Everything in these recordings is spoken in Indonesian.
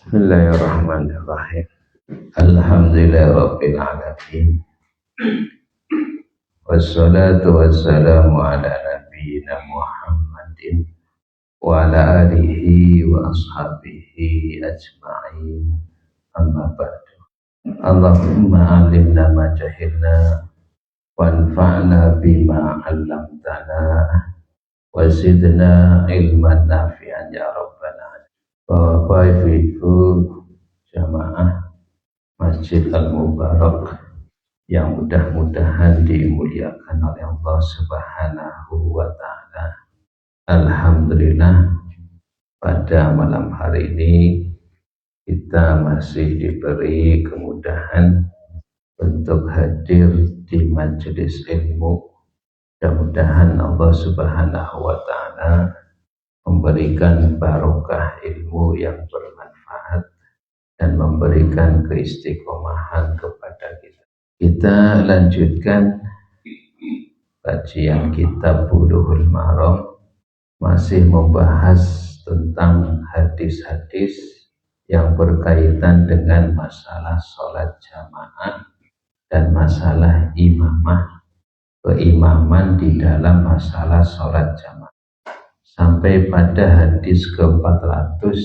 Bismillahirrahmanirrahim. Alhamdulillahirabbil alamin. Wassalatu wassalamu ala nabiyyina Muhammadin wa ala alihi wa ashabihi ajma'in. Amma ba'du. Allahumma alimna ma jahilna wanfa'na bima 'allamtana wa zidna ilman nafi'an ya rabbal alamin. Bapak Ibu jamaah Masjid Al-Mubarak yang mudah-mudahan dimuliakan oleh Allah Subhanahu wa Ta'ala. Alhamdulillah, pada malam hari ini kita masih diberi kemudahan untuk hadir di majelis ilmu. Mudah-mudahan Allah Subhanahu wa Ta'ala memberikan barokah ilmu yang bermanfaat dan memberikan keistiqomahan kepada kita. Kita lanjutkan kajian kitab Bulughul Maram, masih membahas tentang hadis-hadis yang berkaitan dengan masalah sholat jamaah dan masalah imamah, keimaman di dalam masalah sholat jamaah, sampai pada hadis ke-400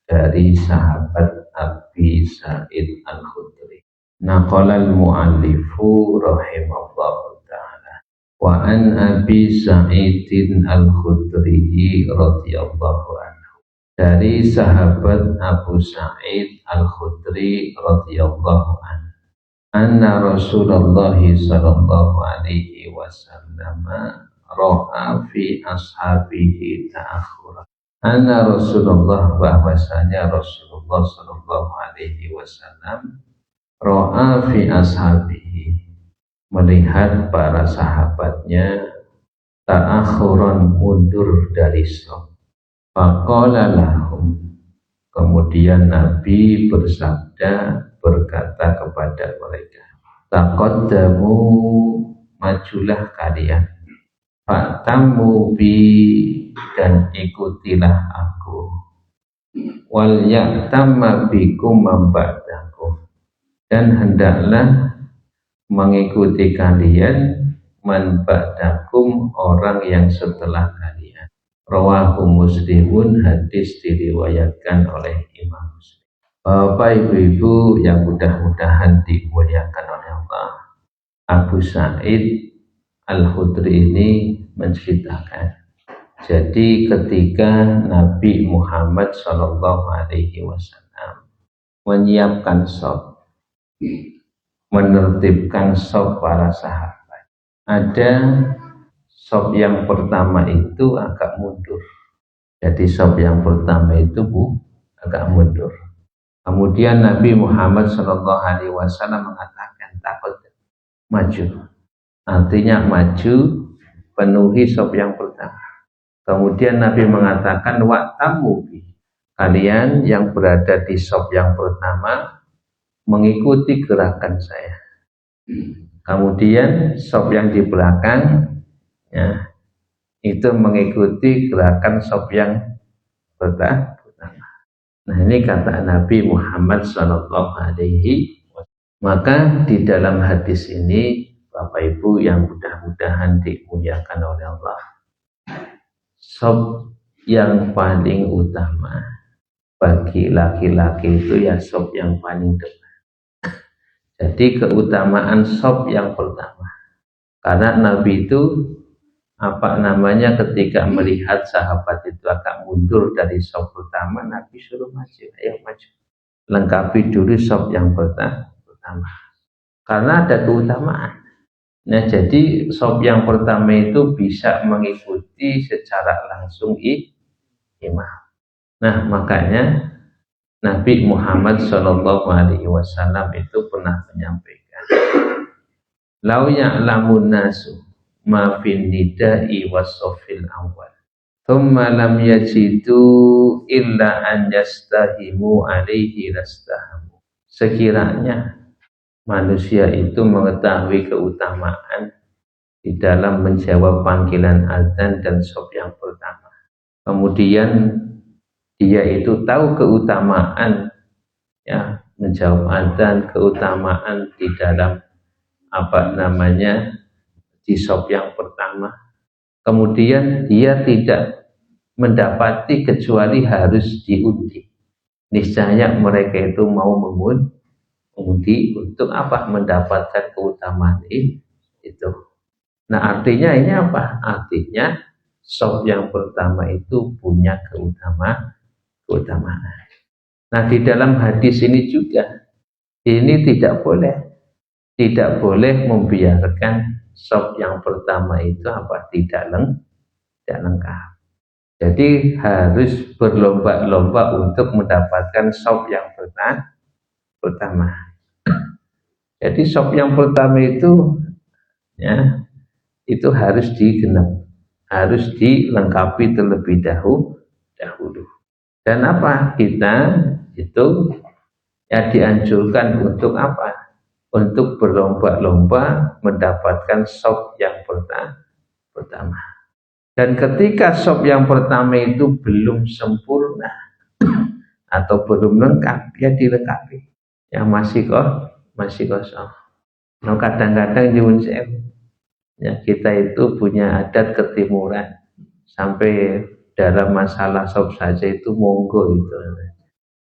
dari sahabat Abi Sa'id Al-Khudri. Naqalal mu'allifu rahimallahu ta'ala wa an Abi Sa'idin Al-Khudri radhiyallahu anhu, dari sahabat Abu Sa'id Al-Khudri radhiyallahu anhu, anna Rasulullah sallallahu alaihi wasallam ro'a fi ashabihi ta'akhura. Anna Rasulullah, bahwasanya Rasulullah sallallahu alaihi wasallam ro'a fi ashabihi, melihat para sahabatnya ta'akhuran, mundur dari shaf. Faqala lahum, kemudian Nabi bersabda, berkata kepada mereka, taqaddamu, majulah kalian, fa'tamu bi, dan ikutilah aku, wal ya'tamma bikum mamba'dakum, dan hendaklah mengikuti kalian man ba'dakum, orang yang setelah kalian. Rawahu Muslimun, hadis diriwayatkan oleh Imam Muslim. Bapak Ibu-ibu yang mudah-mudahan dimuliakan oleh Allah, Abu Sa'id Al-Khudri ini menceritakan, jadi ketika Nabi Muhammad Sallallahu Alaihi Wasallam menyiapkan shaf, menertibkan shaf para sahabat, ada shaf yang pertama itu agak mundur. Jadi shaf yang pertama itu agak mundur. Kemudian Nabi Muhammad Sallallahu Alaihi Wasallam mengatakan, takut maju. Artinya maju, penuhi shaf yang pertama. Kemudian Nabi mengatakan, wa'tamu bi, kalian yang berada di shaf yang pertama mengikuti gerakan saya. Kemudian shaf yang di belakang ya, itu mengikuti gerakan shaf yang pertama. Nah, ini kata Nabi Muhammad sallallahu alaihi wasallam. Maka di dalam hadis ini, Bapak Ibu yang mudah-mudahan dimuliakan oleh Allah, shaf yang paling utama bagi laki-laki itu ya shaf yang paling depan. Jadi keutamaan shaf yang pertama, karena Nabi itu ketika melihat sahabat itu agak mundur dari shaf pertama, Nabi suruh maju, ayo maju, lengkapi dulu shaf yang pertama, karena ada keutamaan. Nah, jadi shaf yang pertama itu bisa mengikuti secara langsung imam. Nah, makanya Nabi Muhammad Shallallahu Alaihi Wasallam itu pernah menyampaikan, lau ya'lamun nasu ma fin nida'i was-shafil awal, thumma lam yajidu illa an yastahimu alaihi lastahamu. Sekiranya manusia itu mengetahui keutamaan di dalam menjawab panggilan azan dan shaf yang pertama, kemudian dia itu tahu keutamaan ya menjawab adzan, keutamaan di dalam di sop yang pertama, kemudian dia tidak mendapati kecuali harus diundi. Niscaya mereka itu mau mengundi untuk apa? Mendapatkan keutamaan itu. Nah, artinya ini apa? Artinya sop yang pertama itu punya keutamaan. Nah, di dalam hadis ini juga ini tidak boleh membiarkan sop yang pertama itu tidak lengkap. Jadi harus berlomba-lomba untuk mendapatkan sop yang pertama. Jadi sop yang pertama itu ya itu harus digenap, harus dilengkapi terlebih dahulu. Dan apa? Kita itu ya dianjurkan untuk apa? Untuk berlomba-lomba mendapatkan sop yang pertama. Dan ketika sop yang pertama itu belum sempurna atau belum lengkap, ya dilengkapi. Yang masih kosong. Nah, kadang-kadang ya kita itu punya adat ketimuran, sampai dalam masalah sop saja itu monggo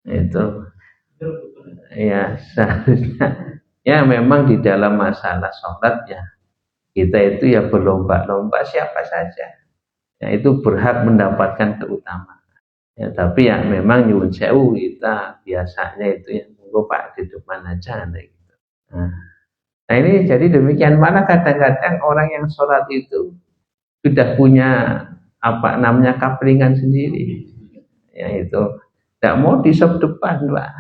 itu ya seharusnya ya memang di dalam masalah sholat ya kita itu ya berlomba-lomba siapa saja ya itu berhak mendapatkan keutamaan ya, tapi ya memang nyuwun sewu kita biasanya itu ya monggo Pak di depan aja gitu. Nah ini jadi demikian, malah kadang-kadang orang yang sholat itu sudah punya kaplingan sendiri ya itu tidak mau di sop depan Pak,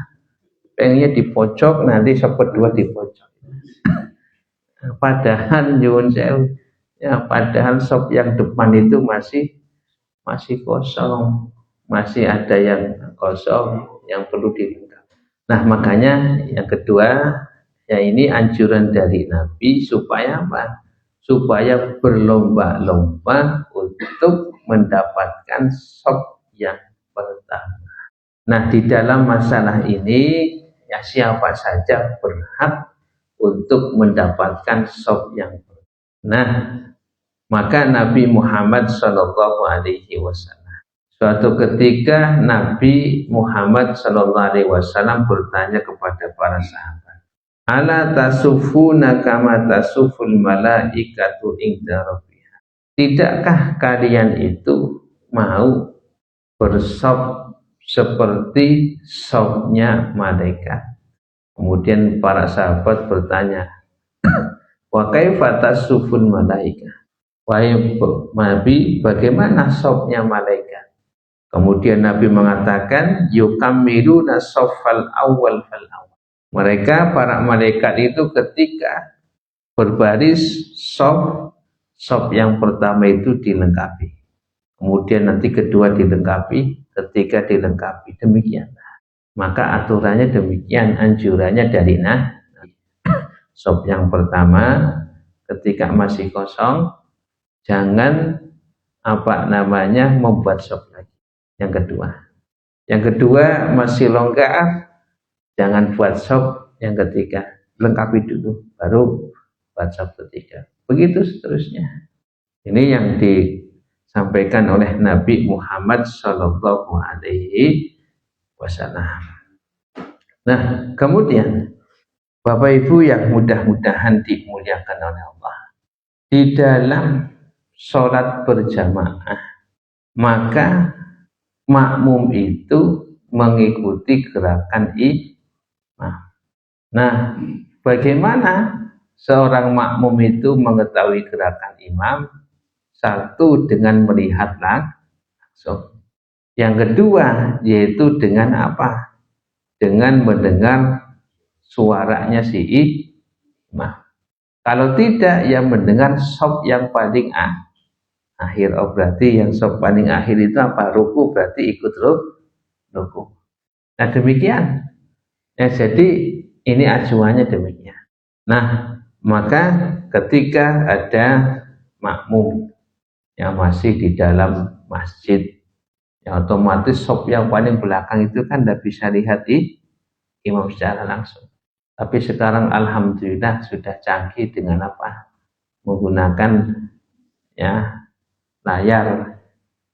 pengennya di pojok, nanti sop kedua di pojok. Padahal nyuwun sewu ya, padahal sop yang depan itu masih kosong, masih ada yang kosong yang perlu dilengkapi. Nah makanya yang kedua ya ini anjuran dari Nabi supaya apa? Supaya berlomba-lomba untuk mendapatkan sop yang pertama. Nah di dalam masalah ini ya siapa saja berhak untuk mendapatkan sop yang pertama. Nah maka Nabi Muhammad SAW suatu ketika Nabi Muhammad SAW bertanya kepada para sahabat, ala tasufuna kama tasuful malaikatu inda rabbiha. Tidakkah kalian itu mau bersop seperti sopnya malaikat? Kemudian para sahabat bertanya, wa kaifa tasuful malaikah? Wahai Nabi, bagaimana sopnya malaikat? Kemudian Nabi mengatakan, yukammiluna soffal awal fal awal. Mereka para malaikat itu ketika berbaris sop yang pertama itu dilengkapi, kemudian nanti kedua dilengkapi, ketiga dilengkapi, demikian. Maka aturannya demikian, anjurannya dari sop yang pertama ketika masih kosong jangan membuat sop lagi. Yang kedua masih longgar, jangan buat sop yang ketiga, lengkapi dulu baru buat sop ketiga. Begitu seterusnya. Ini yang disampaikan oleh Nabi Muhammad Sallallahu Alaihi Wasallam. Nah, kemudian Bapak Ibu yang mudah-mudahan dimuliakan oleh Allah, di dalam sholat berjamaah maka makmum itu mengikuti gerakan imam. Nah, bagaimana seorang makmum itu mengetahui gerakan imam? Satu, dengan melihat langsung. Yang kedua, yaitu dengan apa? Dengan mendengar suaranya si imam. Kalau tidak, ya mendengar sop yang paling akhir. Oh, berarti yang sop paling akhir itu apa? Ruku, berarti ikut ruku. Nah demikian ya, jadi ini acuannya demikian. Nah maka ketika ada makmum yang masih di dalam masjid Ya otomatis sop yang paling belakang itu kan tidak bisa lihat imam secara langsung. Tapi sekarang alhamdulillah sudah canggih dengan apa? Menggunakan ya layar.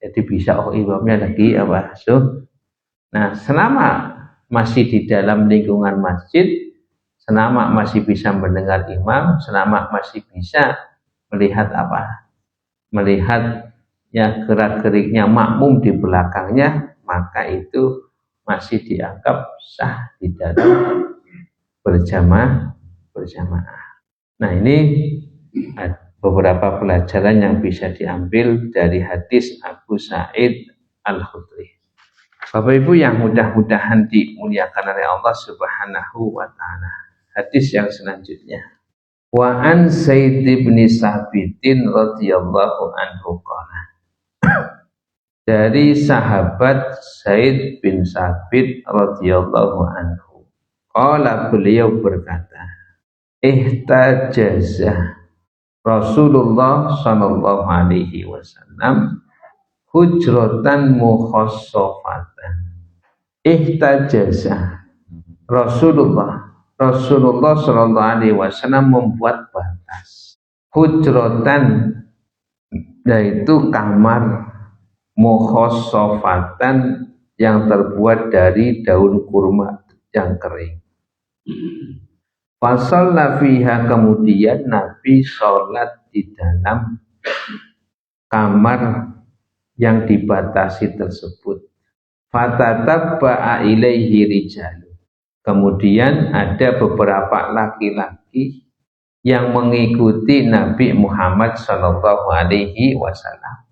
Jadi bisa imamnya lagi apa? Nah, selama masih di dalam lingkungan masjid, selama masih bisa mendengar imam, selama masih bisa melihat apa? Melihat ya gerak-geriknya makmum di belakangnya, maka itu masih dianggap sah di dalam berjamaah. Nah, ini beberapa pelajaran yang bisa diambil dari hadis Abu Sa'id Al-Khudri. Bapak Ibu yang mudah-mudahan dimuliakan oleh Allah Subhanahu wa taala. Hadis yang selanjutnya. Wa an Said bin Sabitin radhiyallahu anhu qala. Dari sahabat Said bin Sabit radhiyallahu anhu. Qala, beliau berkata, ihtajaza Rasulullah sallallahu alaihi wasallam hujratan mukhassafatan. Ihtajaza Rasulullah sallallahu alaihi wasallam membuat batas hujratan, yaitu kamar mukhassafatan yang terbuat dari daun kurma yang kering. Fasalla fiha, kemudian Nabi sholat di dalam kamar yang dibatasi tersebut. Fatatabba'a ilaihi rijalu, kemudian ada beberapa laki-laki yang mengikuti Nabi Muhammad sallallahu alaihi wasallam.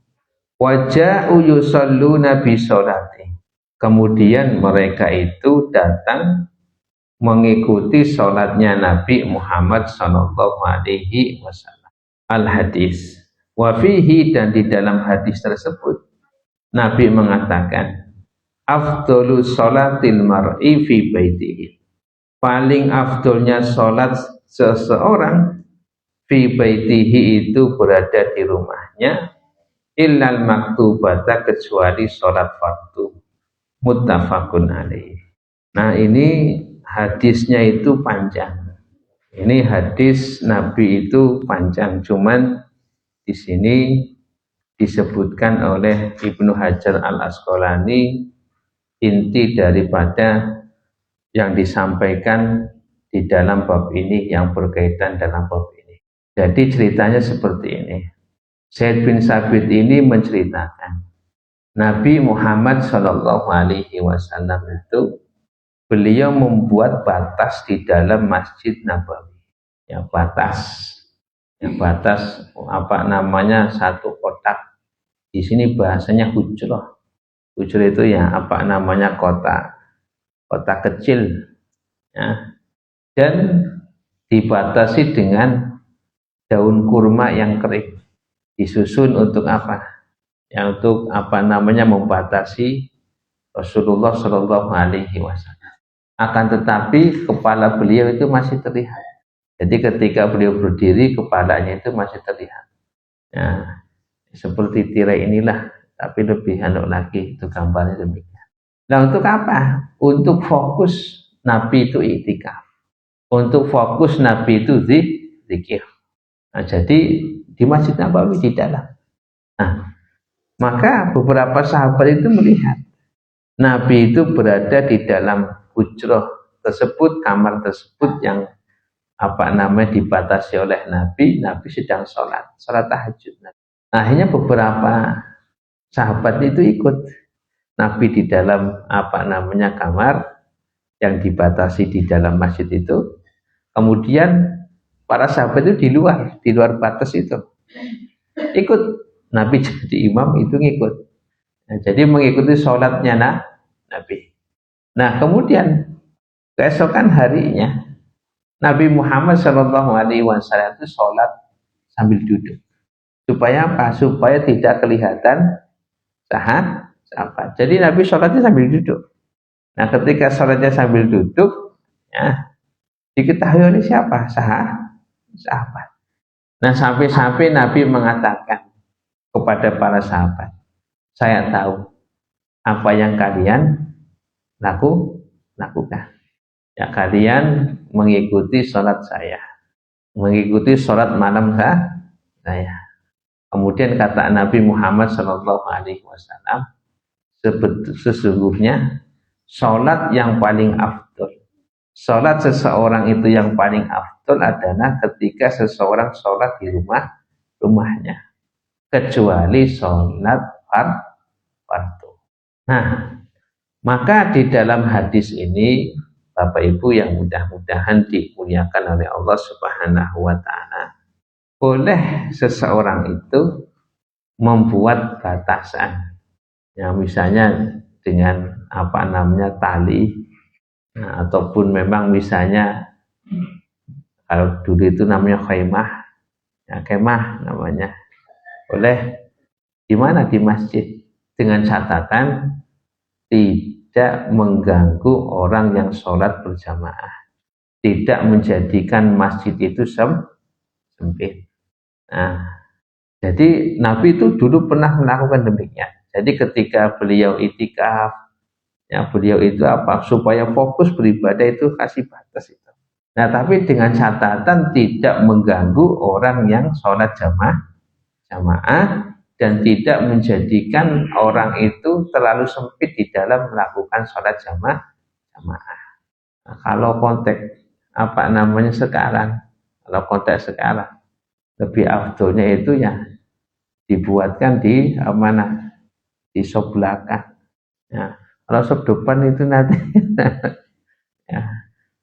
Waja'u yusalluna bi sholati, kemudian mereka itu datang mengikuti sholatnya Nabi Muhammad sallallahu alaihi wasallam. Al-hadis. Wa fihi, dan di dalam hadis tersebut Nabi mengatakan, afdhalu sholatil mar'i fi baitihi, paling afdolnya sholat seseorang fi baitihi itu berada di rumahnya, illal maktubata, kecuali sholat fardu. Muttafaqun alaih. Nah, ini hadisnya itu panjang. Ini hadis Nabi itu panjang, cuman di sini disebutkan oleh Ibnu Hajar Al-Asqalani inti daripada yang disampaikan di dalam bab ini, yang berkaitan dalam bab ini. Jadi ceritanya seperti ini. Said bin Sabit ini menceritakan Nabi Muhammad Shallallahu Alaihi Wasallam itu, beliau membuat batas di dalam Masjid Nabawi. Ya, batas apa namanya, satu kotak. Di sini bahasanya hujrah. Hujrah itu ya apa namanya, kotak kecil. Ya. Dan dibatasi dengan daun kurma yang kering. Disusun untuk apa? Ya, untuk apa namanya, membatasi Rasulullah Shallallahu Alaihi Wasallam. Akan tetapi kepala beliau itu masih terlihat. Jadi ketika beliau berdiri, kepalanya itu masih terlihat. Nah, seperti tirai inilah, tapi lebih hanuk lagi, itu gambarnya demikian. Nah, untuk apa? Untuk fokus Nabi itu iktikaf. Untuk fokus Nabi itu zikir. Nah, jadi di Masjid Nabawi di dalam. Nah, maka beberapa sahabat itu melihat Nabi itu berada di dalam hujrah tersebut, kamar tersebut yang apa namanya dibatasi oleh Nabi sedang sholat tahajud. Nah, akhirnya beberapa sahabat itu ikut Nabi di dalam apa namanya, kamar yang dibatasi di dalam masjid itu. Kemudian para sahabat itu di luar batas itu ikut Nabi jadi imam, itu ngikut. Nah, jadi mengikuti sholatnya Nabi. Nah, kemudian keesokan harinya Nabi Muhammad Shallallahu Alaihi Wasallam itu sholat sambil duduk. Supaya apa? Supaya tidak kelihatan sahabat. Jadi Nabi sholatnya sambil duduk. Nah, ketika sholatnya sambil duduk, ya, diketahui oleh siapa? Sahabat. Nah, sampai-sampai Nabi mengatakan kepada para sahabat, saya tahu apa yang kalian lakukan. Ya, kalian mengikuti sholat saya, mengikuti sholat malam saya. Kemudian kata Nabi Muhammad SAW, sesungguhnya sholat yang paling afdol, sholat seseorang itu yang paling afdol adalah ketika seseorang sholat di rumahnya, kecuali sholat fardu. Nah, maka di dalam hadis ini, Bapak Ibu yang mudah-mudahan dimuliakan oleh Allah Subhanahu wa Ta'ala, boleh seseorang itu membuat batasan, ya misalnya dengan tali, nah, ataupun memang misalnya kalau dulu itu namanya khaimah, ya kemah namanya, boleh di mana, di masjid, dengan catatan tidak mengganggu orang yang sholat berjamaah, tidak menjadikan masjid itu sempit. Nah, jadi Nabi itu dulu pernah melakukan demikian. Jadi ketika beliau itikaf, ya beliau itu supaya fokus beribadah itu kasih batas itu. Nah, tapi dengan catatan tidak mengganggu orang yang sholat jamaah dan tidak menjadikan orang itu terlalu sempit di dalam melakukan sholat jamaah. Nah, kalau konteks sekarang, lebih afdolnya itu ya dibuatkan di di sop belakang. Ya, kalau sop depan itu nanti ya,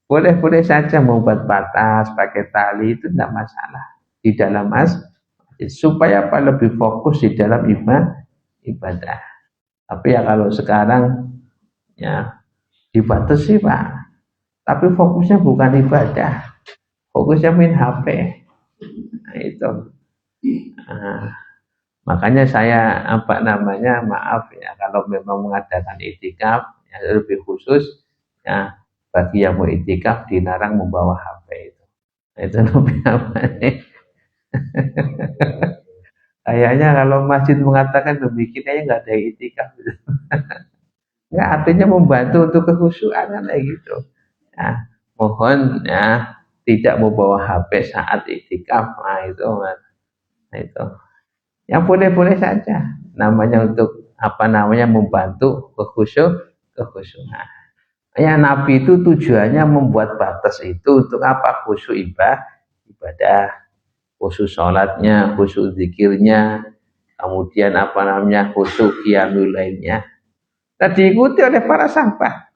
boleh saja membuat batas pakai tali, itu tidak masalah di dalam supaya lebih fokus di dalam ibadah. Tapi ya kalau sekarang ya dibatasi Pak, tapi fokusnya bukan ibadah, fokusnya main HP. Nah, itu. Nah, makanya saya maaf ya kalau memang mengadakan itikaf ya lebih khusus ya bagi yang mau itikaf dilarang membawa HP itu. Nah, itu lebih kayaknya kalau masjid mengatakan demikian kayaknya nggak ada itikaf gitu. Nggak, artinya membantu untuk kekhusyuan kan kayak gitu. Nah, mohon ya tidak membawa HP saat itikaf. Nah, itu. Ya boleh-boleh saja. Namanya untuk membantu kekhusyuan. Ya Nabi itu tujuannya membuat batas itu untuk apa? Khusyuk ibadah, khusyuk sholatnya, khusyuk zikirnya, kemudian khusyuk qiyamul lailnya. Nah, diikuti oleh para sahabat.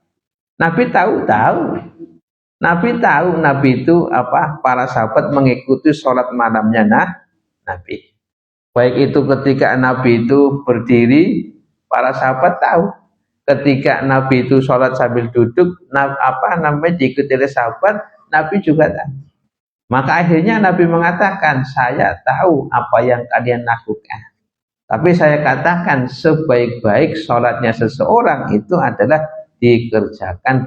Nabi tahu. Nabi itu para sahabat mengikuti sholat malamnya Nabi. Baik itu ketika Nabi itu berdiri, para sahabat tahu. Ketika Nabi itu sholat sambil duduk, diikuti oleh sahabat, Nabi juga tahu. Maka akhirnya Nabi mengatakan, saya tahu apa yang kalian lakukan. Tapi saya katakan sebaik-baik sholatnya seseorang itu adalah dikerjakan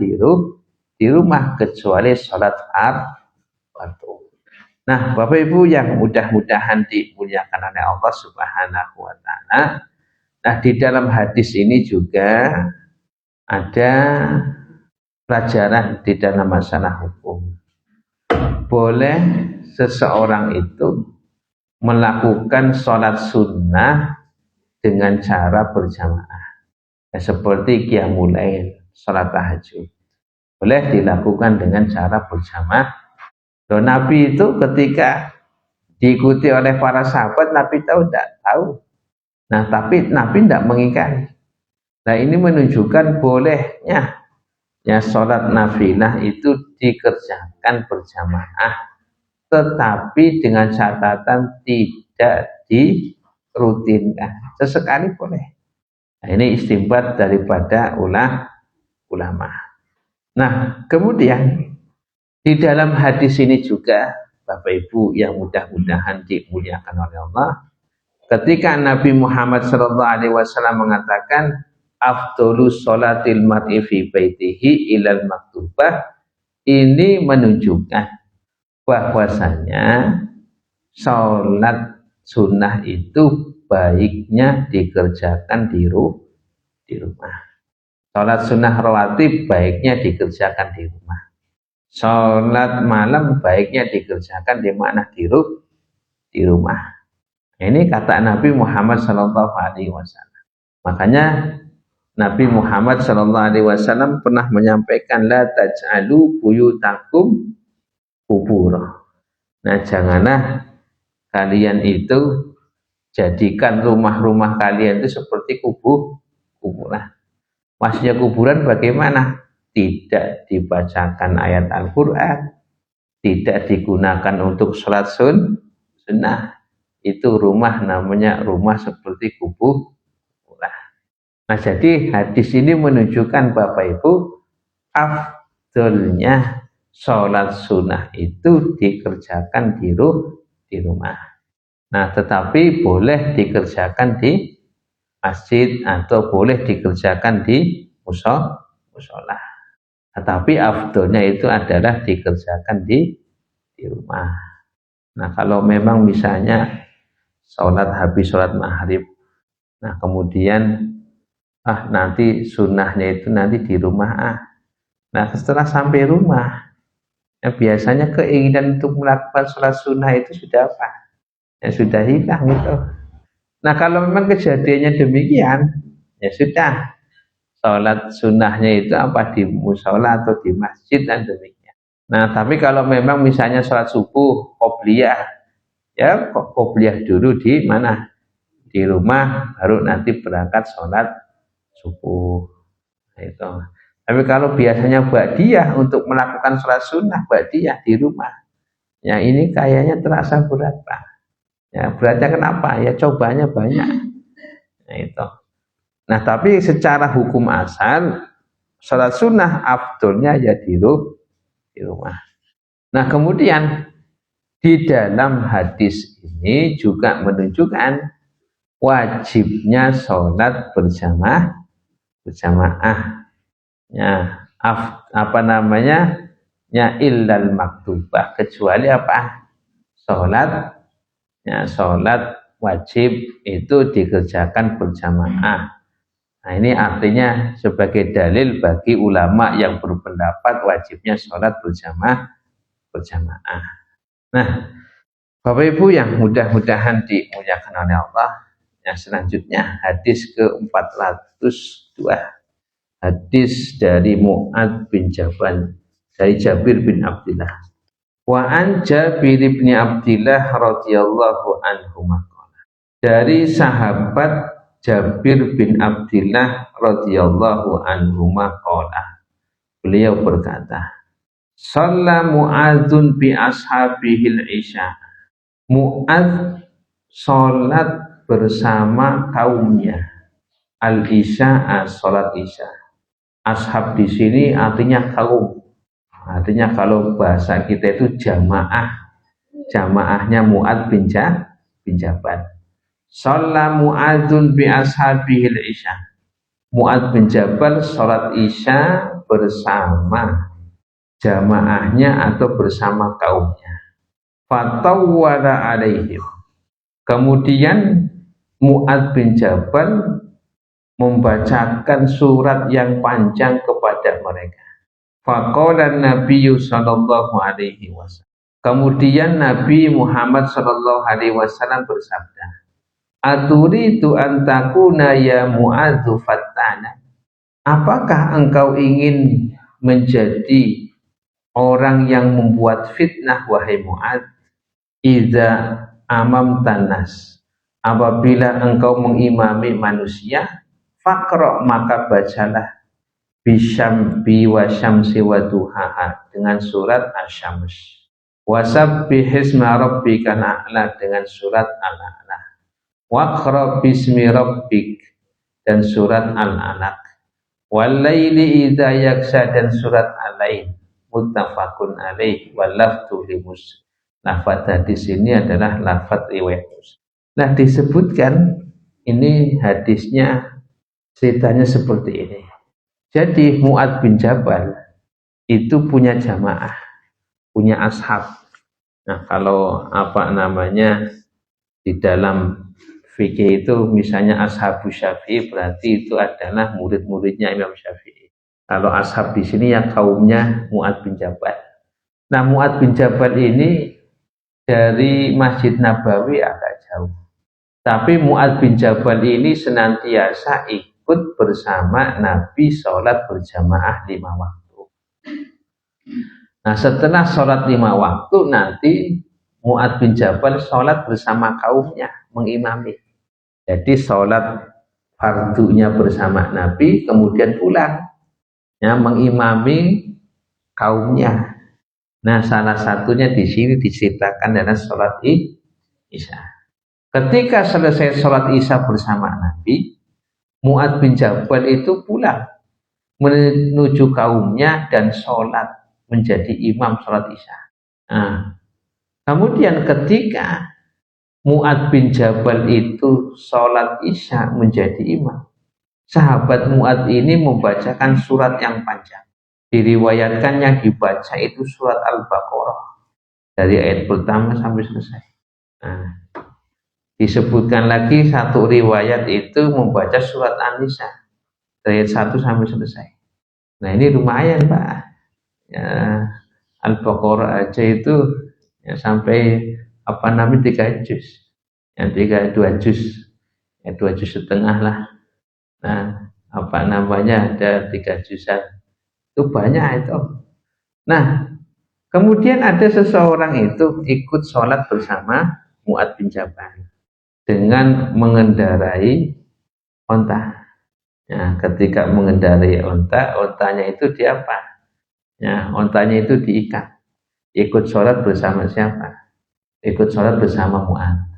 di rumah kecuali sholat fardu. Nah, Bapak Ibu yang mudah-mudahan dimuliakan oleh Allah Subhanahu wa Ta'ala. Nah, di dalam hadis ini juga ada pelajaran di dalam masalah hukum. Boleh seseorang itu melakukan sholat sunnah dengan cara berjamaah. Ya, seperti qiyamul lail, sholat tahajud. Boleh dilakukan dengan cara berjamaah. Loh, Nabi itu ketika diikuti oleh para sahabat, Nabi tahu. Nah, tapi Nabi tidak mengingkari. Nah, ini menunjukkan bolehnya ya sholat nafilah itu dikerjakan berjamaah, tetapi dengan catatan tidak dirutinkan. Sesekali boleh. Nah, ini istinbat daripada ulama. Nah, kemudian di dalam hadis ini juga Bapak Ibu yang mudah-mudahan dimuliakan oleh Allah, ketika Nabi Muhammad SAW mengatakan afdolus sholatil mar'i fi baitihi ilal maktubah, ini menunjukkan bahwasanya sholat sunnah itu baiknya dikerjakan di di rumah. Sholat sunnah rawatib baiknya dikerjakan di rumah. Sholat malam baiknya dikerjakan di mana? Di rumah. Ini kata Nabi Muhammad SAW. Makanya Nabi Muhammad SAW pernah menyampaikan, la taj'alu buyutakum kubur. Nah, janganlah kalian itu jadikan rumah-rumah kalian itu seperti kuburan. Maksudnya kuburan bagaimana? Tidak dibacakan ayat Al-Quran, tidak digunakan untuk sholat sunnah. Itu rumah namanya rumah seperti kuburan. Nah, jadi hadis ini menunjukkan Bapak Ibu, afdolnya sholat sunnah itu dikerjakan di rumah. Nah, tetapi boleh dikerjakan di masjid atau boleh dikerjakan di musola. Tetapi afdolnya itu adalah dikerjakan di rumah. Nah, kalau memang misalnya habis sholat maghrib, nah kemudian nanti sunnahnya itu nanti di rumah. Nah, setelah sampai rumah, biasanya keinginan untuk melakukan sholat sunnah itu sudah apa? Ya sudah hilang gitu. Nah, kalau memang kejadiannya demikian, ya sudah, sholat sunnahnya itu apa di musola atau di masjid dan demikian. Nah, tapi kalau memang misalnya sholat subuh qobliyah, ya qobliyah dulu di mana? Di rumah, baru nanti berangkat sholat subuh. Nah, itu. Tapi kalau biasanya ba'diyah untuk melakukan sholat sunnah ba'diyah di rumah, ya ini kayaknya terasa berat, Pak. Ya, beratnya kenapa? Ya cobanya banyak. Nah, itu. Nah, tapi secara hukum asal sholat sunnah afdolnya ya di rumah. Nah, kemudian di dalam hadis ini juga menunjukkan wajibnya sholat berjamaah. Ya, apa namanya? Ya illal maktubah, kecuali apa? Sholat wajib itu dikerjakan berjamaah. Nah, ini artinya sebagai dalil bagi ulama yang berpendapat wajibnya sholat berjamaah. Nah, Bapak Ibu yang mudah-mudahan dimuliakan oleh Allah, yang selanjutnya hadis ke-402, hadis dari Mu'ad bin Jabal, dari Jabir bin Abdullah. Wa an Jabir bin Abdullah radhiyallahu anhu, dari sahabat Jabir bin Abdullah radhiyallahu anhu qala, beliau berkata, shalla Mu'adzun bi ashabihil isya. Mu'adz salat bersama kaumnya al-isya, salat isya. Ashab di sini artinya kaum. Artinya kalau bahasa kita itu jamaah. Jamaahnya Mu'adz bin Jabal. Shalla Mu'adzun bi ashabihil isya. Mu'adz bin Jabal salat isya bersama jamaahnya atau bersama kaumnya. Fatawwala alaihim. Kemudian Mu'adz bin Jabal membacakan surat yang panjang kepada mereka. Faqala Nabi sallallahu alaihi wasallam. Kemudian Nabi Muhammad sallallahu alaihi wasallam bersabda, "Aturidu an takuna ya Mu'adz fattana?" Apakah engkau ingin menjadi orang yang membuat fitnah, wahai Mu'adz? Idza amamtan nas, apabila engkau mengimami manusia, faqra, maka bacalah bisyambi wa syamsi wa duhaha, dengan surat asy-syams, wasabbihisma rabbika a'la, dengan surat al-a'la, waqra bismi rabbik, dan surat al-alaq, walaili idza yaksha, dan surat al-lail. Muttafaqun alaih wa lafdhu li Muslim. Lafaz hadis ini adalah lafaz riwayat Muslim. Nah, disebutkan ini hadisnya, ceritanya seperti ini. Jadi Mu'adz bin Jabal itu punya jamaah, punya ashab. Nah, kalau apa namanya di dalam fikih itu misalnya Ashabu Syafi'i berarti itu adalah murid-muridnya Imam Syafi'i. Kalau ashab di sini ya kaumnya Mu'adz bin Jabal. Nah, Mu'adz bin Jabal ini dari Masjid Nabawi agak jauh. Tapi Mu'adz bin Jabal ini senantiasa ikut bersama Nabi sholat berjamaah 5 waktu. Nah, setelah sholat 5 waktu nanti Mu'adz bin Jabal sholat bersama kaumnya, mengimami. Jadi sholat fardunya bersama Nabi, kemudian pulang, ya, mengimami kaumnya. Nah, salah satunya di sini diceritakan adalah sholat Isya. Ketika selesai sholat Isya bersama Nabi, Mu'adz bin Jabal itu pulang menuju kaumnya dan sholat menjadi imam sholat Isya. Nah, kemudian ketika Mu'adz bin Jabal itu sholat Isya menjadi imam, sahabat Mu'adz ini membacakan surat yang panjang. Diriwayatkan yang dibaca itu surat Al-Baqarah dari ayat pertama sampai selesai. Nah, disebutkan lagi satu riwayat itu membaca surat An-Nisa dari ayat 1 sampai selesai. Nah, ini lumayan, Pak. Ya, Al-Baqarah aja itu ya, sampai 3 juz. Yang 2 juz. Ya, 2 juz setengah lah. Nah, ada 3 juzan. Itu banyak itu. Nah, kemudian ada seseorang itu ikut sholat bersama Mu'adz bin Jabal dengan mengendarai onta. Ya, ketika mengendarai onta, ontanya itu diapa? Ya, ontanya itu diikat. Ikut sholat bersama siapa? Ikut sholat bersama Mu'adz.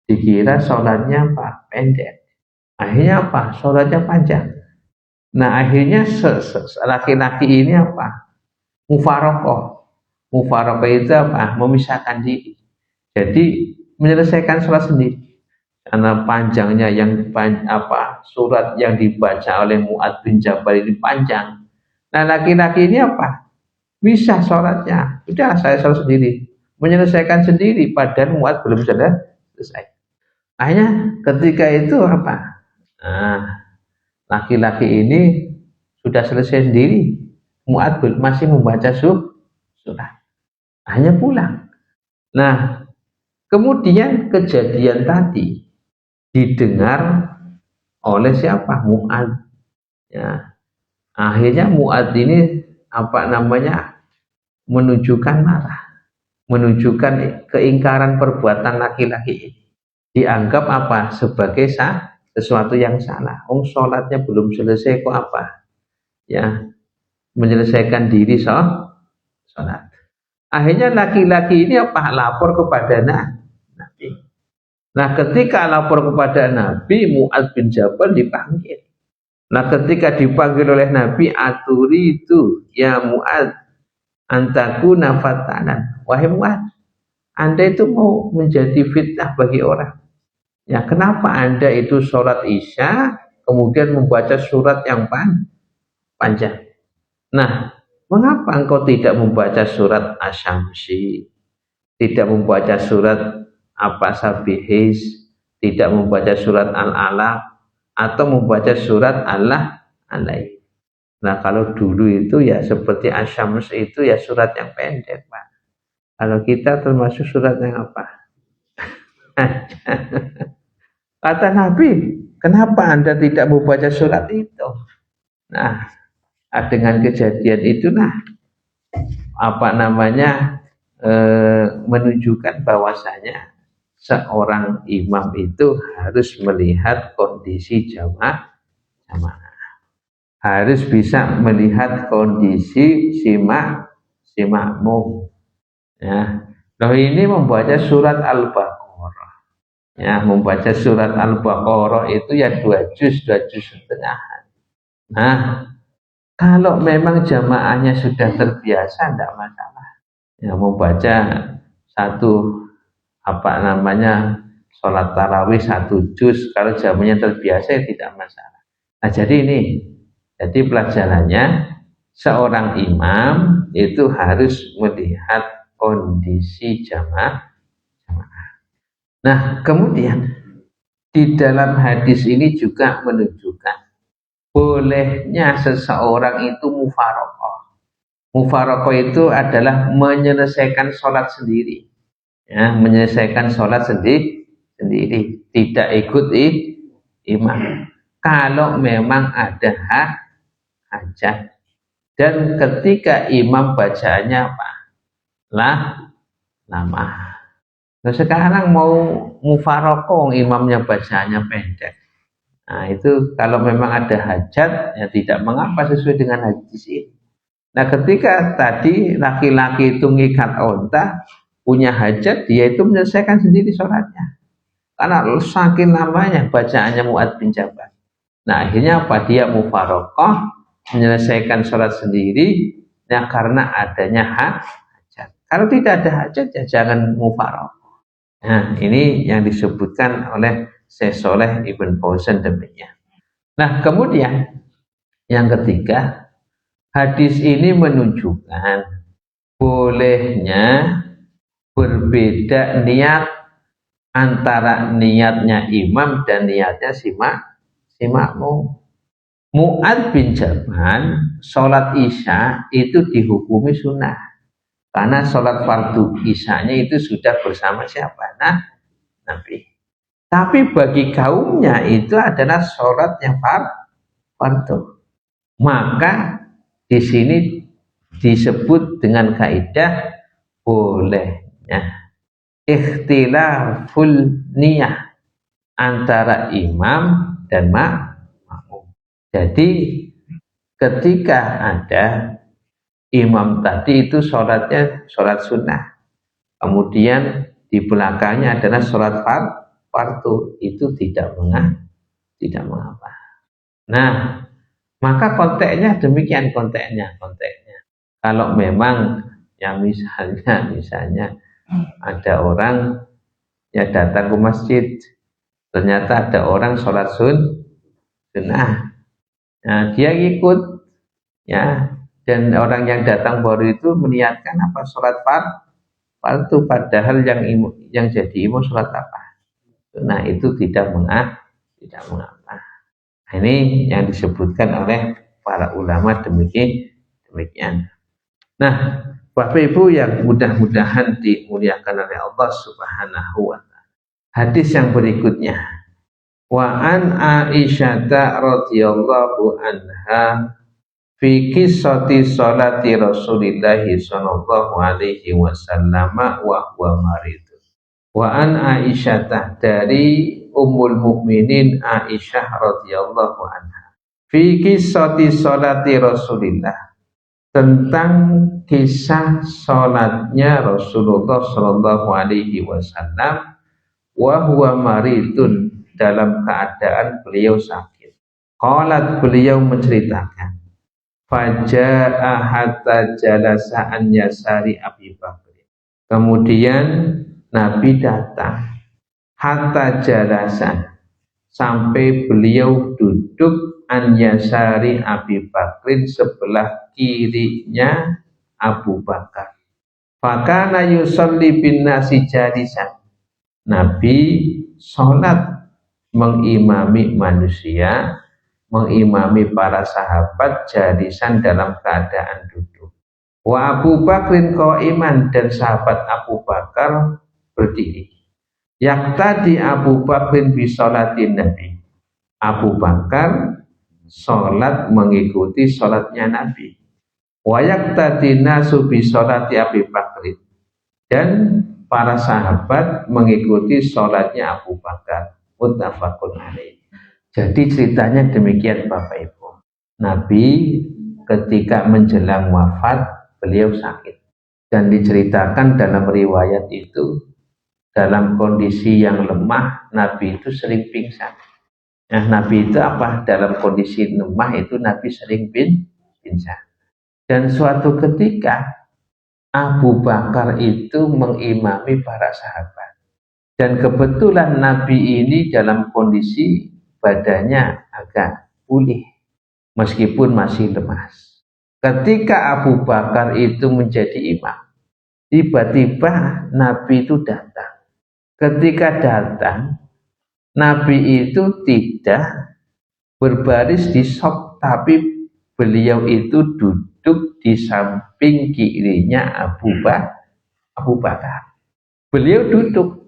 Dikira sholatnya apa? Pendek. Akhirnya apa? Sholatnya panjang. Nah, akhirnya laki-laki ini apa? Mufarokoh. Mufarokoh itu apa? Memisahkan diri. Jadi menyelesaikan sholat sendiri. Karena panjangnya surat yang dibaca oleh Mu'adz bin Jabal ini panjang. Nah, laki-laki ini apa? Bisa sholatnya. Udah, saya sholat sendiri. Menyelesaikan sendiri. Padahal Mu'adz belum selesai. Akhirnya ketika itu apa? Nah, laki-laki ini sudah selesai sendiri. Mu'adz masih membaca surat. Hanya pulang. Nah, kemudian kejadian tadi didengar oleh siapa? Mu'adz. Ya. Akhirnya Mu'adz ini menunjukkan marah, menunjukkan keingkaran perbuatan laki-laki ini. Dianggap apa? Sebagai sesuatu yang salah. Sholatnya belum selesai kok apa? Ya, menyelesaikan diri sholat. Akhirnya laki-laki ini lapor kepada Nabi. Nah, ketika lapor kepada Nabi, Mu'adz bin Jabal dipanggil. Nah, ketika dipanggil oleh Nabi, aturi itu ya Mu'adz antakuna fatanan. Wahai Mu'adz, Anda itu mau menjadi fitnah bagi orang. Ya, kenapa Anda itu sholat Isya kemudian membaca surat yang panjang? Nah, mengapa engkau tidak membaca surat Asy-Syamsi, tidak membaca surat Sabihis, tidak membaca surat Al-Alaq, atau membaca surat Al-Lail? Nah, kalau dulu itu ya seperti Asy-Syams itu ya surat yang pendek, Pak. Kalau kita termasuk surat yang apa? Kata Nabi, kenapa Anda tidak membaca surat itu? Nah, dengan kejadian itulah menunjukkan bahwasanya seorang imam itu harus melihat kondisi jamaah, harus bisa melihat kondisi si makmum. Ya, loh ini membaca surat Al-Baqarah. Ya, membaca surat Al-Baqarah itu ya 2 juz setengah. Nah, kalau memang jamaahnya sudah terbiasa, tidak masalah. Ya, membaca sholat tarawih 1 juz, kalau jamaahnya terbiasa ya tidak masalah. Nah, jadi pelajarannya seorang imam itu harus melihat kondisi jamaah. Nah, kemudian di dalam hadis ini juga menunjukkan bolehnya seseorang itu mufarokoh. Mufarokoh itu adalah menyelesaikan sholat sendiri, ya, menyelesaikan sholat sendiri, tidak ikut imam. Kalau memang ada hajat dan ketika imam bacaannya apa? Lama. Nah, sekarang mau mufarokoh, imamnya bacaannya pendek. Nah, itu kalau memang ada hajat, ya tidak mengapa sesuai dengan hadis ini. Nah, ketika tadi laki-laki itu ngikat onta, punya hajat, dia itu menyelesaikan sendiri sholatnya. Karena saking lamanya bacaannya Mu'adz bin Jabal. Nah, akhirnya apa? Dia mufarokoh, menyelesaikan sholat sendiri, ya karena adanya hajat. Kalau tidak ada hajat, ya jangan mufarokoh. Nah, ini yang disebutkan oleh Syekh Shalih Ibn Fauzan demikian. Nah, kemudian yang ketiga, hadis ini menunjukkan bolehnya berbeda niat antara niatnya imam dan niatnya si makmum. Mu'adz bin Jabal sholat isya itu dihukumi sunnah karena sholat fardu isyanya itu sudah bersama siapa? Nabi. Tapi bagi kaumnya itu adalah sholat yang fardu. Maka di sini disebut dengan kaidah bolehnya ikhtilaful niyah antara imam dan makmum. Jadi ketika ada imam tadi itu sholatnya sholat sunnah, kemudian di belakangnya adalah sholat fardu, itu tidak mengapa. Nah, maka konteksnya demikian konteksnya. Kalau memang yang misalnya ada orang yang datang ke masjid, ternyata ada orang sholat sunnah, nah dia ikut, ya, dan orang yang datang baru itu meniatkan apa? Sholat fardu, padahal yang jadi imam sholat apa? Nah, itu tidak mengapa. Nah, ini yang disebutkan oleh para ulama demikian. Nah, Bapak Ibu yang mudah-mudahan dimuliakan oleh Allah Subhanahu wa ta'ala. Hadis yang berikutnya. Wa an Aisyah radhiyallahu anha fi qissati sholati Rasulillah sallallahu alaihi wasallam wa huwa marid. Wa an Aisyah, dari Ummul Mukminin Aisyah radhiyallahu anha, fi qissati sholati Rasulillah, tentang kisah sholatnya Rasulullah sallallahu alaihi wasallam, wa huwa maridun, dalam keadaan beliau sakit. Qalat, beliau menceritakan, faja'a hatta jalasa an yasari Abi Bakr. Kemudian Nabi datang, hatta jalasa, sampai beliau duduk an yasari Abi Bakrin, sebelah kirinya Abu Bakar. Fakana yusalli bin nasi jalisan. Nabi sholat mengimami manusia, mengimami para sahabat jalisan, dalam keadaan duduk. Wa Abu Bakrin qaiman, dan sahabat Abu Bakar berdiri. Yaktadi Abu Bakrin bi sholatin Nabi. Abu Bakar sholat mengikuti sholatnya Nabi. Wa yaktadi nasu bi sholati Abi Bakrin, dan para sahabat mengikuti sholatnya Abu Bakar. Muttafaqun alaih. Jadi ceritanya demikian Bapak Ibu. Nabi ketika menjelang wafat, beliau sakit. Dan diceritakan dalam riwayat itu, dalam kondisi yang lemah, Nabi itu sering pingsan. Nah, Nabi itu apa? Dalam kondisi lemah itu Nabi sering pingsan. Dan suatu ketika Abu Bakar itu mengimami para sahabat. Dan kebetulan Nabi ini dalam kondisi badannya agak pulih, meskipun masih lemas. Ketika Abu Bakar itu menjadi imam, tiba-tiba Nabi itu datang. Ketika datang, Nabi itu tidak berbaris di saf, tapi beliau itu duduk di samping kirinya Abu Bakar. Beliau duduk,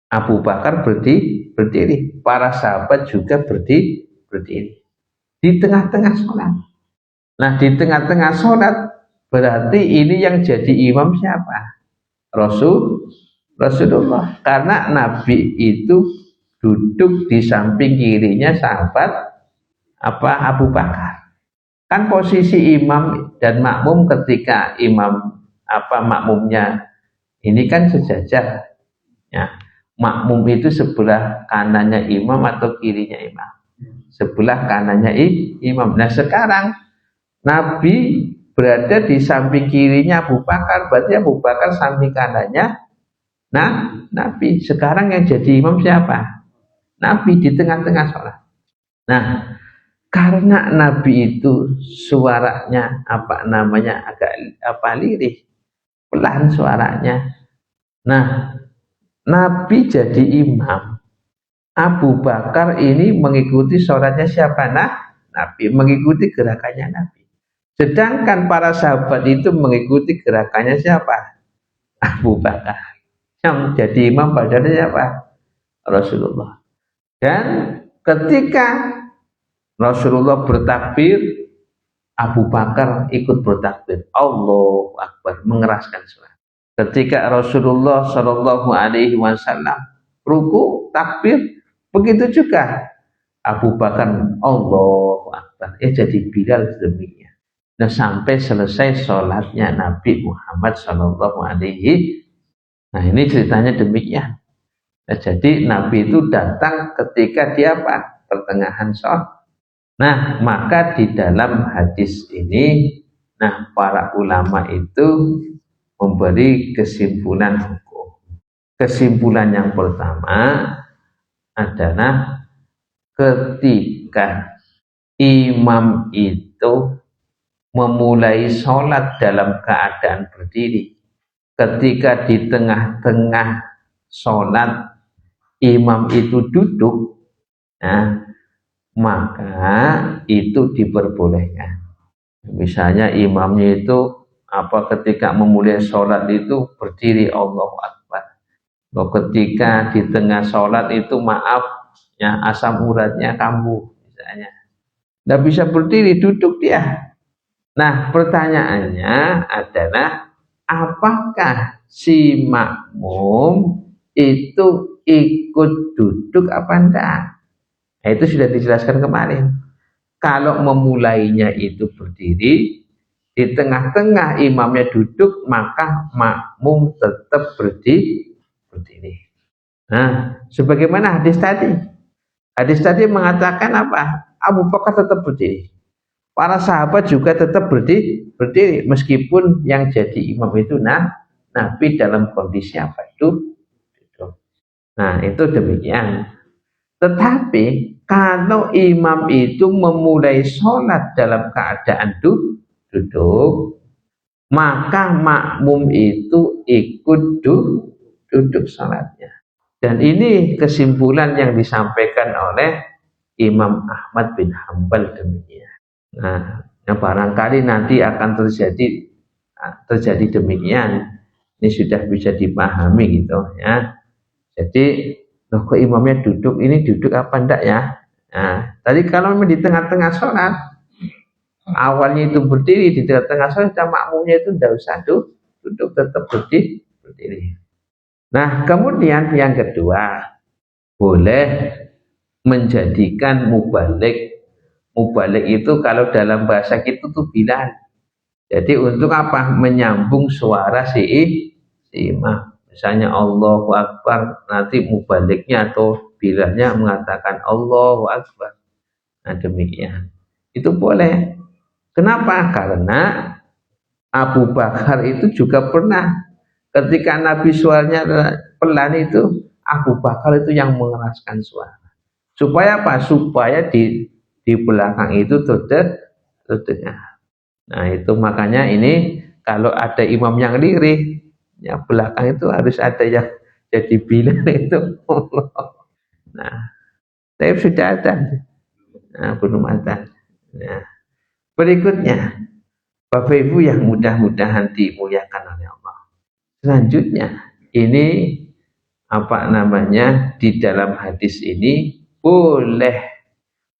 Abu Bakar berdiri, para sahabat juga berdiri di tengah-tengah sholat. Nah, di tengah-tengah sholat berarti ini yang jadi imam siapa? Rasulullah. Karena Nabi itu duduk di samping kirinya sahabat Abu Bakar. Kan posisi imam dan makmum ketika makmumnya ini kan sejajar. Ya. Makmum itu sebelah kanannya imam atau kirinya imam? Sebelah kanannya imam. Nah, sekarang Nabi berada di samping kirinya Abu Bakar, berarti Abu Bakar samping kanannya Nabi. Sekarang yang jadi imam siapa? Nabi di tengah-tengah sholat. Nah, karena Nabi itu suaranya agak lirih, pelan suaranya. Nah, Nabi jadi imam. Abu Bakar ini mengikuti sholatnya siapa? Nabi, mengikuti gerakannya Nabi. Sedangkan para sahabat itu mengikuti gerakannya siapa? Abu Bakar. Yang jadi imam padahal siapa? Rasulullah. Dan ketika Rasulullah bertakbir, Abu Bakar ikut bertakbir. Allahu Akbar, mengeraskan suara. Ketika Rasulullah Shallallahu Alaihi Wasallam ruku takbir, begitu juga Abu Bakar Allahu Akbar. Jadi Bilal demikian. Nah, sampai selesai sholatnya Nabi Muhammad Shallallahu Alaihi. Nah, ini ceritanya demikian. Nah, jadi Nabi itu datang ketika dia pertengahan sholat. Nah, maka di dalam hadis ini, para ulama itu memberi kesimpulan hukum. Kesimpulan yang pertama adalah ketika imam itu memulai sholat dalam keadaan berdiri, ketika di tengah-tengah sholat imam itu duduk, maka itu diperbolehkan. Misalnya imamnya itu ketika memulai sholat itu berdiri Allahu Akbar. Ketika di tengah sholat itu asam uratnya kambuh misalnya, nggak bisa berdiri, duduk dia. Nah, pertanyaannya adalah apakah si makmum itu ikut duduk apa enggak? Nah, itu sudah dijelaskan kemarin. Kalau memulainya itu berdiri, di tengah-tengah imamnya duduk, maka makmum tetap berdiri. Nah, sebagaimana hadis tadi. Hadis tadi mengatakan apa? Abu Bakar tetap berdiri. Para sahabat juga tetap berdiri, meskipun yang jadi imam itu Nabi dalam kondisi apa itu? Nah, itu demikian. Tetapi kalau imam itu memulai sholat dalam keadaan duduk, maka makmum itu ikut duduk sholatnya. Dan ini kesimpulan yang disampaikan oleh Imam Ahmad bin Hanbal demikian. Nah, yang barangkali nanti akan terjadi demikian. Ini sudah bisa dipahami gitu ya. Jadi kok imamnya duduk, ini duduk apa enggak ya? Nah, tadi kalau memang di tengah-tengah sholat, awalnya itu berdiri, di tengah-tengah sholat, makmumnya itu enggak usah duduk, tetap berdiri. Nah, kemudian yang kedua, boleh menjadikan mubalik. Mubalik itu kalau dalam bahasa kita tuh Bilal. Jadi untuk apa? Menyambung suara si imam. Misalnya Allahu Akbar, nanti mubaliknya atau Bilalnya mengatakan Allahu Akbar. Nah, demikian. Itu boleh. Kenapa? Karena Abu Bakar itu juga pernah ketika Nabi suaranya pelan itu, Abu Bakar itu yang mengeraskan suara. Supaya apa? Supaya di belakang itu terdengar. Nah, itu makanya ini kalau ada imam yang lirih, ya belakang itu harus ada yang jadi Bilal itu. Nah, Tapi sudah ada. Nah, belum ada. Nah, berikutnya, Bapak Ibu yang mudah-mudahan dimuliakan oleh Allah. Selanjutnya, ini apa namanya, di dalam hadis ini boleh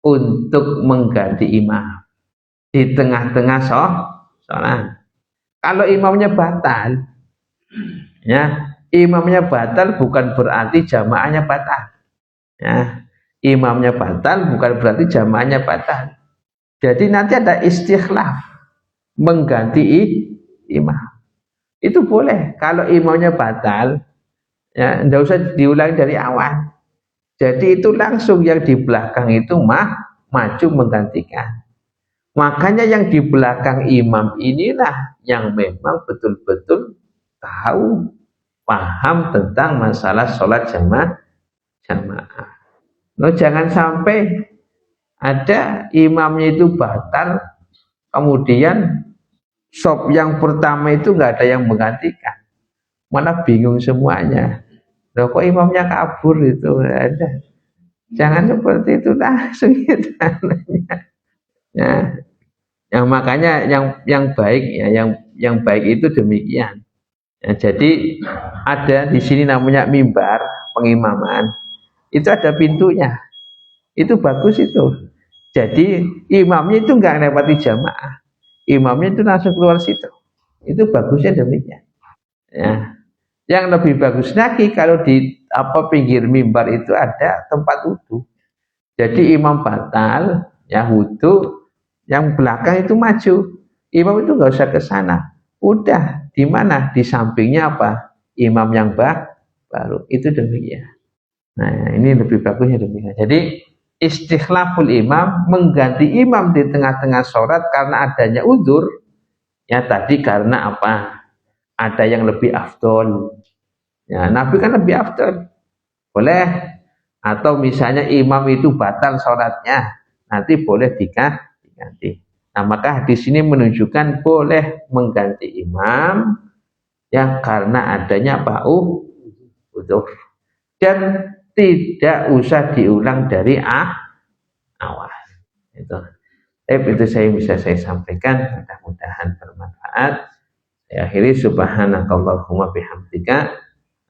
untuk mengganti imam di tengah-tengah sholat. Kalau imamnya batal, ya, imamnya batal bukan berarti jamaahnya batal. Ya, imamnya batal bukan berarti jamaahnya batal. Jadi nanti ada istikhlaf mengganti imam. Itu boleh kalau imamnya batal, ya, tidak usah diulangi dari awal. Jadi itu langsung yang di belakang itu maju menggantikan. Makanya yang di belakang imam inilah yang memang betul-betul tahu, paham tentang masalah sholat jamaah. Loh, jangan sampai ada imamnya itu batal, kemudian sop yang pertama itu nggak ada yang menggantikan, malah bingung semuanya. Loh, kok imamnya kabur itu ada. Jangan seperti itu langsung gitu. Ya, yang makanya yang baik ya, yang baik itu demikian. Ya, jadi ada di sini namanya mimbar pengimaman. Itu ada pintunya. Itu bagus itu. Jadi imamnya itu nggak lewati jamaah. Imamnya itu langsung keluar situ. Itu bagusnya demikian. Ya. Yang lebih bagus lagi kalau di pinggir mimbar itu ada tempat wudhu. Jadi imam batal, ya wudhu, yang belakang itu maju. Imam itu nggak usah ke sana. Udah di mana? Di sampingnya apa? Imam yang baru. Itu demikian. Nah, ini lebih bagusnya demikian. Jadi istikhlaful imam, mengganti imam di tengah-tengah sholat karena adanya uzur. Ya tadi karena apa? Ada yang lebih afdol. Ya, Nabi kan lebih afdol. Boleh. Atau misalnya imam itu batal sholatnya, nanti boleh diganti. Nah, maka di sini menunjukkan boleh mengganti imam ya karena adanya uzur. Dan tidak usah diulang dari awal. Itu saya sampaikan, mudah-mudahan bermanfaat. Saya akhiri, subhanakallahumma bihamdika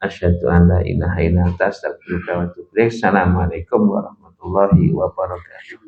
asyhadu an la ilaha illa anta astaghfiruka wa atubu ilaik. Assalamualaikum warahmatullahi wabarakatuh.